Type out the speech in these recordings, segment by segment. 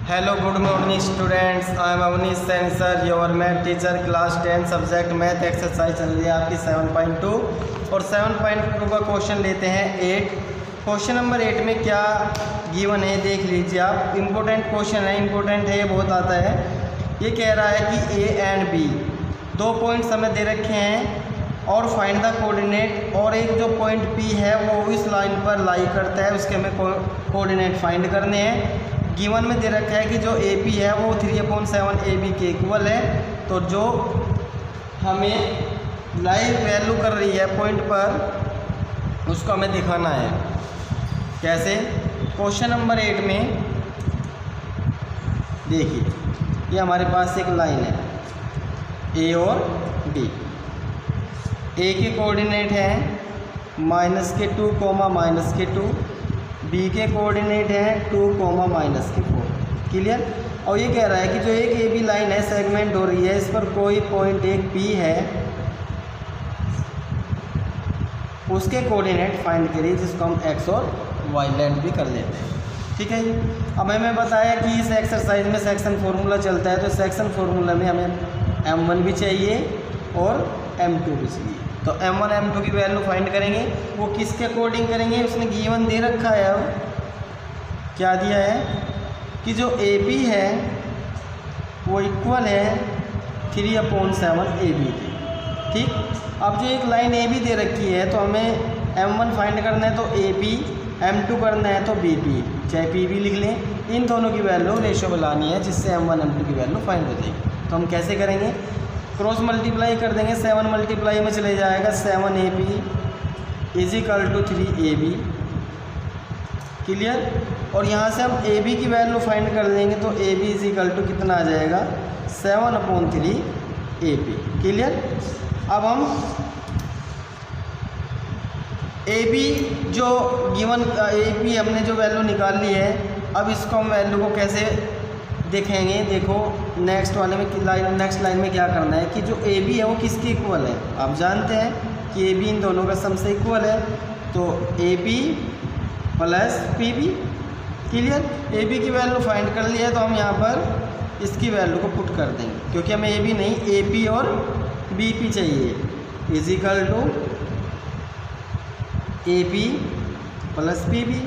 Hello, good morning students. I am Avnish Sen sir, your math teacher, class 10 subject math exercise चल रही है आपकी 7.2 और 7.2 का क्वेश्चन लेते हैं 8। क्वेश्चन नंबर 8 में क्या गिवन है देख लीजिए आप। इम्पोर्टेंट क्वेश्चन है, इम्पोर्टेंट है, ये बहुत आता है। ये कह रहा है कि ए एंड बी दो पॉइंट्स हमें दे रखे हैं और फाइंड द कोऑर्डिनेट, और एक जो पॉइंट पी है वो इस लाइन पर लाई करता है, उसके हमें कोऑर्डिनेट फाइंड करने हैं। गिवन में दे रखा है कि जो ए पी है वो 3/7 ए बी के इक्वल है। तो जो हमें लाइन वैल्यू कर रही है पॉइंट पर उसको हमें दिखाना है। कैसे? क्वेश्चन नंबर 8 में देखिए, ये हमारे पास एक लाइन है ए और बी। ए के कोऑर्डिनेट हैं -2, -2, बी के कोऑर्डिनेट हैं 2, -4। क्लियर? और ये कह रहा है कि जो एक ए बी लाइन है सेगमेंट हो रही है, इस पर कोई पॉइंट एक पी है, उसके कोऑर्डिनेट फाइंड करिए, जिसको हम एक्स और वाई लैंड भी कर लेते हैं। ठीक है। अब हमें बताया कि इस एक्सरसाइज में सेक्शन फार्मूला चलता है, तो सेक्शन फार्मूला में हमें m1 भी चाहिए और m2 भी चाहिए। तो m1 m2 की वैल्यू फाइंड करेंगे। वो किसके अकॉर्डिंग करेंगे? उसने गिवन दे रखा है। अब क्या दिया है कि जो ए बी है वो इक्वल है 3/7 ए बी के। ठीक। अब जो एक लाइन ए बी दे रखी है तो हमें m1 फाइंड करना है तो ए बी, m2 करना है तो बी पी, चाहे पी बी लिख लें। इन दोनों की वैल्यू रेशो बनानी है, जिससे m1 m2 की वैल्यू फाइंड हो जाएगी। तो हम कैसे करेंगे? क्रॉस मल्टीप्लाई कर देंगे, 7 मल्टीप्लाई में चले जाएगा 7 A B = 3 A B. Clear? और यहाँ से हम ए बी की वैल्यू फाइंड कर लेंगे तो ए बी = कितना आ जाएगा? 7/3 ए बी। क्लियर? अब हम ए बी जो गिवन ए बी हमने जो वैल्यू निकाल ली है, अब इसको हम वैल्यू को कैसे देखेंगे? देखो नेक्स्ट वाले में नेक्स्ट लाइन में क्या करना है कि जो ए बी है वो किसके इक्वल है। आप जानते हैं कि ए बी इन दोनों का सम से इक्वल है, तो A B plus P B. Clear? A B की वैल्यू फाइंड कर ली है, तो हम यहाँ पर इसकी वैल्यू को पुट कर देंगे, क्योंकि हमें ए बी नहीं ए पी और बी पी चाहिए। = A P plus P B.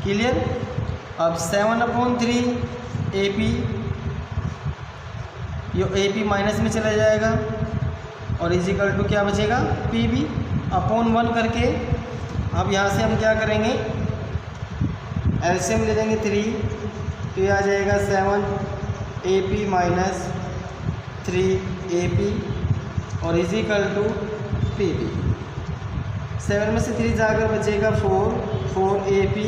Clear? अब 7/3 ए पी, ये ए पी माइनस में चला जाएगा और = क्या बचेगा? पी बी अपॉन 1 करके। अब यहाँ से हम क्या करेंगे? एलसीएम ले लेंगे 3, तो ये आ जाएगा 7 ए पी - 3 ए पी और = पी बी। 7 में से 3 जाकर बचेगा 4 A P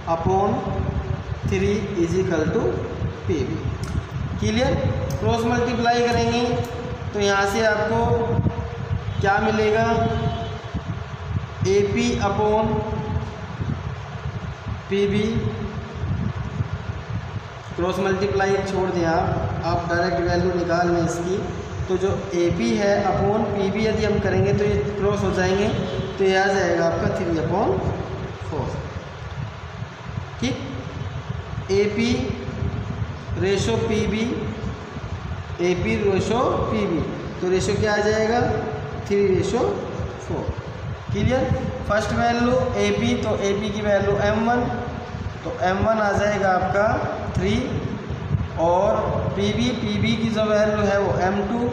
upon 3 = P B. Clear? Cross multiply करेंगे तो यहाँ से आपको क्या मिलेगा? A P upon P B. Cross multiply छोड़ दें आप डायरेक्ट वैल्यू निकाल लें इसकी। तो जो ए पी है अपॉन पी बी यदि हम करेंगे तो ये क्रॉस हो जाएंगे, तो ये आ जाएगा आपका 3/4। ठीक। A P ratio P B, A P ratio P B, तो रेशो क्या आ जाएगा? 3/4। Clear? First value A P, तो ए पी की वैल्यू m1, तो m1 आ जाएगा आपका 3, और पी बी की जो वैल्यू है वो m2,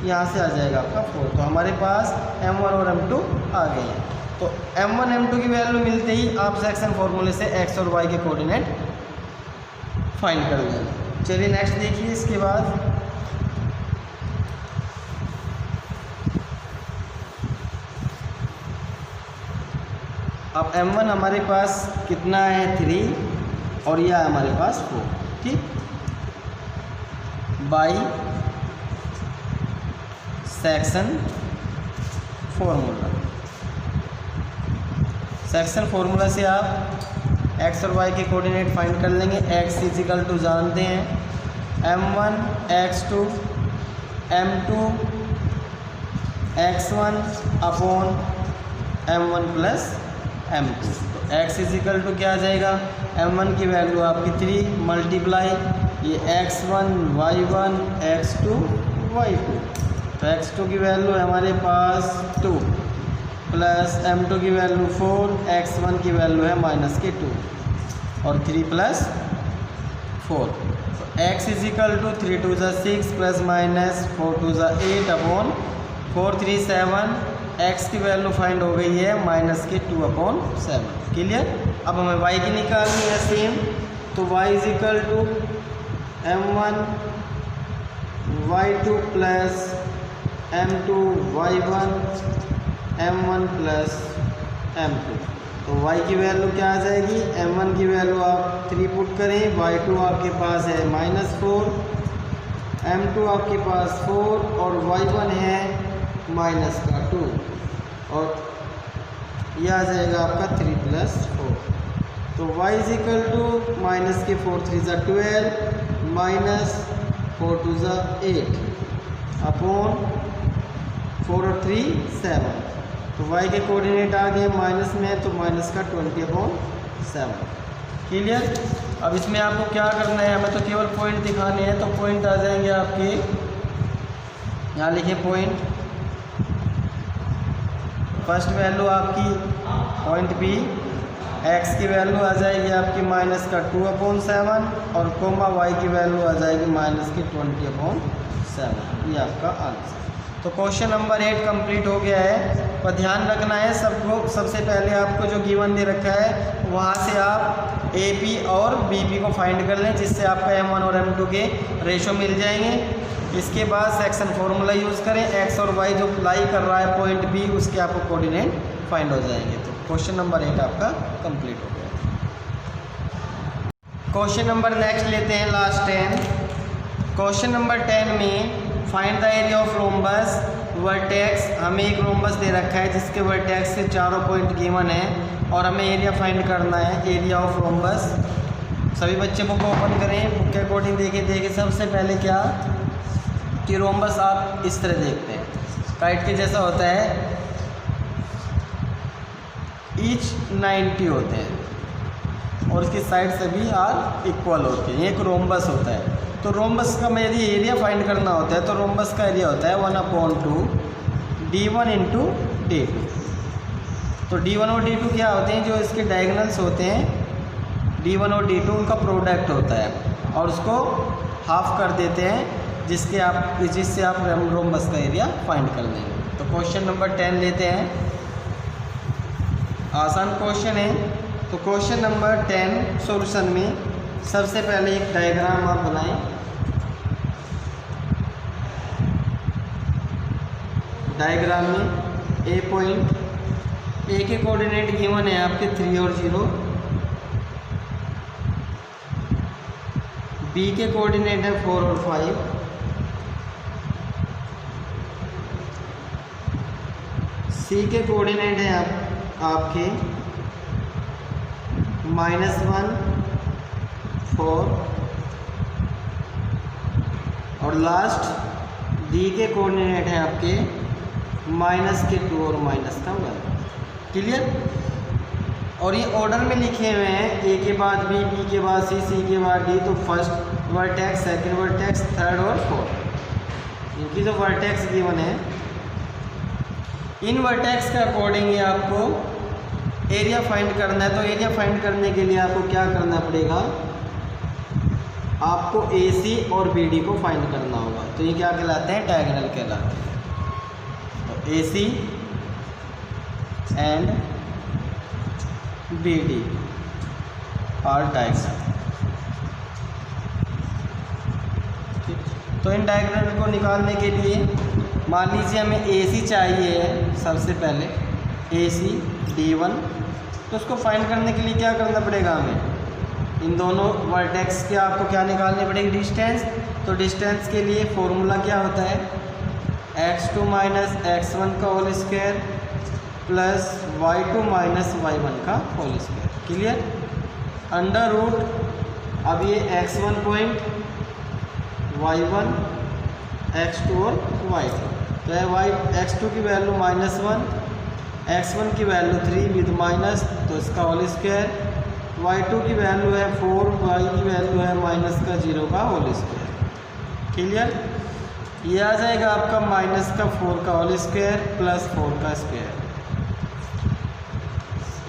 यहाँ से आ जाएगा आपका 4। तो हमारे पास m1 और m2 आ गए हैं। तो m1 m2 की वैल्यू मिलते ही आप सेक्शन फार्मूले से x और y के कोऑर्डिनेट फाइंड कर लेंगे। चलिए नेक्स्ट देखिए। इसके बाद अब m1 हमारे पास कितना है? 3, और यह है हमारे पास 4। ठीक। बाई सेक्शन फार्मूला से आप x और y के कोऑर्डिनेट फाइंड कर लेंगे। x = जानते हैं m1 x2 m2 x1 upon m1 + m2। तो x = क्या आ जाएगा? m1 की वैल्यू आपकी 3 मल्टीप्लाई ये x1 y1 x2 y2, तो x2 की वैल्यू है हमारे पास 2 प्लस m2 की वैल्यू 4, x1 की वैल्यू है माइनस के 2 और 3 प्लस 4, तो x इज इक्वल टू 3 2 ज़ा 6 प्लस माइनस 4 2 ज़ा 8 अपॉन 4 3 7, x की वैल्यू फाइंड हो गई है माइनस के 2/7। क्लियर। अब हमें y की निकालनी है सेम, तो y is equal to m1 y2 plus m2 y1 m1 plus m2, तो y की वैल्यू क्या आ जाएगी, m1 की वैल्यू आप 3 पुट करें, y2 आपके पास है -4, m2 आपके पास 4 और y1 है माइनस का 2 और यह आ जाएगा आपका 3 प्लस 4, तो y is equal to minus के 4 3 ज़ा 12 माइनस 4 2 ज़ा 8 अपॉन 4 और 3 7, तो y के कोऑर्डिनेट आ गए माइनस में, तो माइनस का 20/7। क्लियर। अब इसमें आपको क्या करना है, हमें तो केवल पॉइंट दिखाने हैं, तो पॉइंट आ जाएंगे आपके, यहाँ लिखिए पॉइंट, फर्स्ट वैल्यू आपकी पॉइंट बी, x की वैल्यू आ जाएगी आपकी माइनस का 2/7 और कोमा y की वैल्यू आ जाएगी माइनस की 20/7, ये आपका आंसर। तो क्वेश्चन नंबर 8 कंप्लीट हो गया है, पर ध्यान रखना है सबको, सबसे पहले आपको जो गिवन दे रखा है वहाँ से आप AP और BP को फाइंड कर लें, जिससे आपका M1 और M2 के रेशो मिल जाएंगे। इसके बाद सेक्शन फॉर्मूला यूज़ करें, x और y जो लाई कर रहा है पॉइंट B, उसके आपको कोऑर्डिनेट फाइंड हो जाएंगे। तो क्वेश्चन नंबर 8 आपका कंप्लीट हो गया। क्वेश्चन नंबर नेक्स्ट लेते हैं, लास्ट 10। क्वेश्चन नंबर 10 में find the area of rhombus vertex, हमें एक रोम्बस दे रखा है जिसके वर्टेक्स से चारों पॉइंट गिवन है और हमें एरिया फाइंड करना है, एरिया ऑफ रोम्बस। सभी बच्चे बुक ओपन करें, बुक के अकॉर्डिंग देखें। सबसे पहले क्या कि रोम्बस आप इस तरह देखते हैं, काइट के जैसा होता है, ईच 90 होते हैं और उसकी साइड से भी आर इक्वल होते हैं, एक रोम्बस होता है। तो रोम्बस का में यदि एरिया फाइंड करना होता है तो रोम्बस का एरिया होता है 1/2 d1 × d2। तो d1 और d2 क्या होते हैं, जो इसके डायगोनल्स होते हैं d1 और d2 उनका प्रोडक्ट होता है और उसको हाफ कर देते हैं, जिससे आप रोम्बस का एरिया फाइंड कर लेंगे। तो क्वेश्चन नंबर 10 लेते हैं, आसान क्वेश्चन है। तो क्वेश्चन नंबर 10 सॉल्यूशन में सबसे पहले एक डायग्राम आप बनाएं। डायग्राम में ए पॉइंट, ए के कोऑर्डिनेट गिवन है आपके 3 और 0, बी के कोऑर्डिनेट है 4 और 5, सी के कोऑर्डिनेट है आपके -1 4 और लास्ट डी के कोऑर्डिनेट है आपके -2 और -1। क्लियर। और ये ऑर्डर में लिखे हुए हैं, ए के बाद बी, बी के बाद सी, सी के बाद डी। तो first vertex, second vertex, third और फोर्थ, इनकी जो वर्टेक्स गिवन है, इन वर्टेक्स के अकॉर्डिंग ही आपको एरिया फाइंड करना है। तो एरिया फाइंड करने के लिए आपको क्या करना पड़ेगा, आपको AC और BD को फाइंड करना होगा। तो ये क्या कहलाते हैं, डायगोनल कहलाते हैं। तो AC and BD are diagonal. तो इन डायगोनल को निकालने के लिए मान लीजिए हमें AC चाहिए है, सबसे पहले AC D1, तो उसको फाइंड करने के लिए क्या करना पड़ेगा, हमें इन दोनों वर्टेक्स के आपको क्या निकालनी पड़ेगी, डिस्टेंस। तो डिस्टेंस के लिए फॉर्मूला क्या होता है, x2 - x1 का whole square plus y2 - y1 का whole square. Clear. Under root, अब ये x1 पॉइंट, y1, x2 और y2। तो x2 की वैल्यू -1, x1 की वैल्यू 3 विद माइनस, तो इसका होल स्क्वायर, y2 की वैल्यू है 4, y की वैल्यू है माइनस का 0 का होल स्क्वायर। क्लियर? ये आ जाएगा आपका माइनस का 4 का होल स्क्वायर प्लस 4 का स्क्वायर।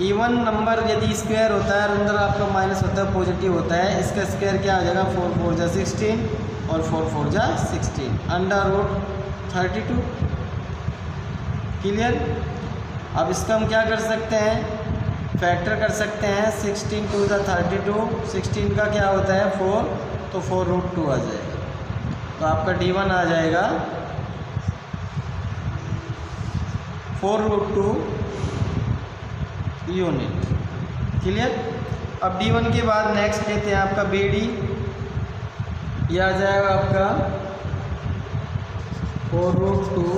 इवन नंबर यदि स्क्वायर होता है और अंदर आपका माइनस होता है, पॉजिटिव होता है, इसका स्क्वायर क्या आ जाएगा 4 4 जा 16 और 4 4 जा 16 अंडर रूट 32। क्लियर? अब इसका हम क्या कर सकते हैं, फैक्टर कर सकते हैं। 16 2 जा 32, 16 का क्या होता है 4, तो 4 रूट 2 आ जाएगा। तो आपका D1 आ जाएगा 4 रूट 2 यूनिट। क्लियर? अब D1 के बाद नेक्स्ट लेते हैं आपका BD। यह आ जाएगा आपका 4 रूट 2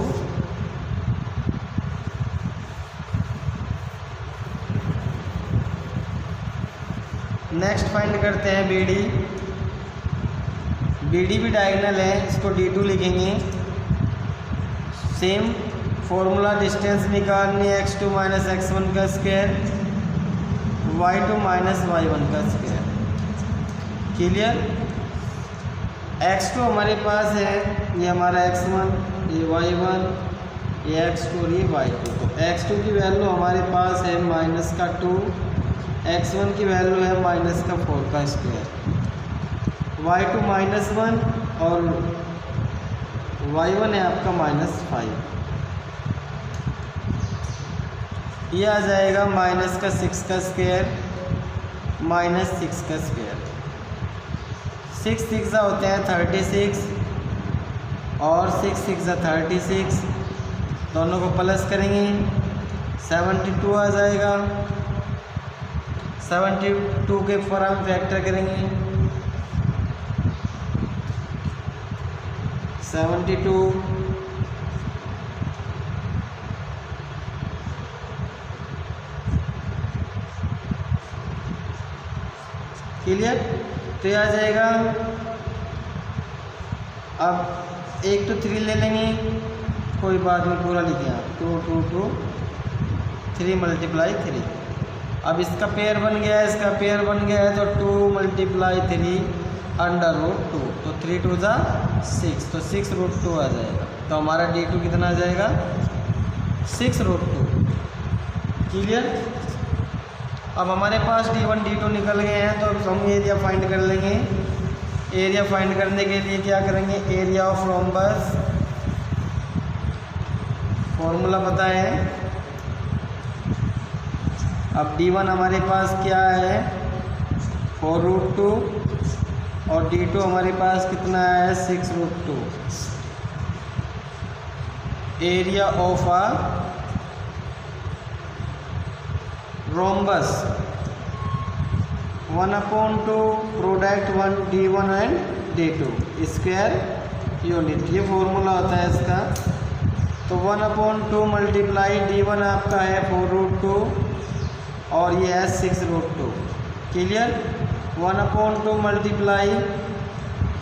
नेक्स्ट फाइंड करते हैं BD। BD भी डायगोनल है, इसको D2 लिखेंगे। सेम फॉर्मूला, डिस्टेंस निकालनी x2 माइनस x1 का स्क्वायर, y2 माइनस y1 का स्क्वायर। क्लियर? x2 हमारे पास है, ये हमारा x1, ये y1, ये x2 और ये y2। तो x2 की वैल्यू हमारे पास है माइनस का 2, x1 की वैल्यू है माइनस का 4 का स्क्वायर, y2 माइनस 1 और y1 है आपका माइनस 5। ये आ जाएगा माइनस का 6 का स्क्वायर माइनस 6 का स्क्वायर। 6 6 होते हैं 36 और 6 6 36, दोनों को प्लस करेंगे 72 आ जाएगा। 72 के ऊपर हम फैक्टर करेंगे 72 क्लियर? तो ये आ जाएगा। अब 1 to 3 ले लेंगे, कोई बात नहीं, पूरा लिखे आप 2 2 2 3 मल्टीप्लाई 3। अब इसका पेयर बन गया है, इसका पेयर बन गया है, तो 2 मल्टीप्लाई 3 अंडर रूट 2, तो 3 2 जा 6, तो 6 रूट 2 आ जाएगा। तो हमारा D2 कितना आ जाएगा 6 रूट 2। क्लियर? अब हमारे पास D1 D2 निकल गए हैं, तो अब हम एरिया फाइंड कर लेंगे। एरिया फाइंड करने के लिए क्या करेंगे, एरिया ऑफ रोम्बस, फॉर्मूला पता है। अब D1 हमारे पास क्या है 4 रूट 2 और D2 हमारे पास कितना है 6 root 2। Area of a rhombus 1/2 product 1 D1 एंड D2 स्क्वायर यूनिट, ये फॉर्मूला होता है इसका। तो 1/2 मल्टीप्लाई D1 आपका है 4 रूट 2 और ये है 6 root 2। Clear? 1/2 multiply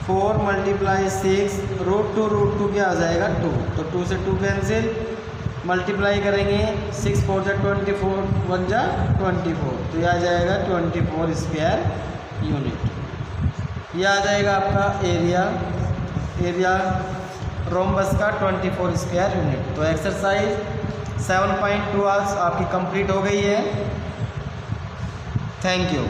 4 multiply 6 root 2 क्या आ जाएगा 2, तो 2 से 2 कैंसिल, मल्टीप्लाई करेंगे 6 4 जा 24 1 जा 24, तो यह आ जाएगा 24 स्क्वायर यूनिट। यह आ जाएगा आपका एरिया रोम्बस का 24 स्क्वायर यूनिट। तो एक्सरसाइज 7.2 आज आपकी कंप्लीट हो गई है। Thank you.